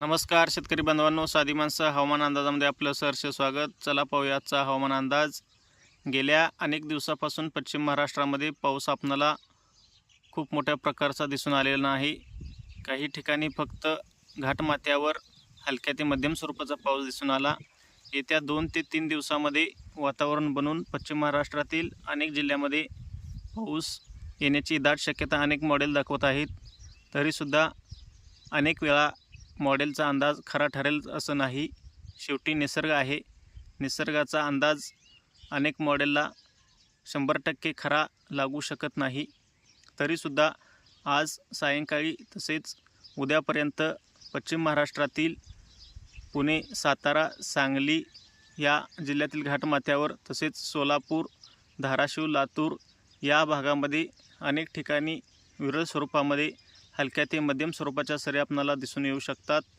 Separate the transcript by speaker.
Speaker 1: नमस्कार शेतकरी बांधवांनो, साधी माणसं हवामान अंदाजामध्ये आपलं सहर्ष स्वागत. चला पाहूया आजचा हवामान अंदाज. गेल्या अनेक दिवसापासून पश्चिम महाराष्ट्रामध्ये पाऊस आपणाला खूप मोठ्या प्रकारचा दिसून आलेला नाही. काही ठिकाणी फक्त घाटमाथ्यावर हलक्या ते मध्यम स्वरूपाचा पाऊस दिसून आला. येत्या 2 ते 3 दिवसामध्ये वातावरण बनून पश्चिम महाराष्ट्रातील अनेक जिल्ह्यामध्ये पाऊस येण्याची दाट शक्यता अनेक मॉडेल दाखवत आहेत. तरीसुद्धा अनेक वेळा मॉडेलचा अंदाज खरा ठरेल असं नाही. शेवटी निसर्ग आहे. निसर्गाचा अंदाज अनेक मॉडेलला 100% खरा लागू शकत नाही. तरीसुद्धा आज सायंकाळी तसेच उद्यापर्यंत पश्चिम महाराष्ट्रातील पुणे, सातारा, सांगली या जिल्ह्यातील घाटमाथ्यावर तसेच सोलापूर, धाराशिव, लातूर या भागामध्ये अनेक ठिकाणी विरळ स्वरूपामध्ये हलक्या ते मध्यम स्वरूपाच्या सरी आपणाला दिसून येऊ शकतात.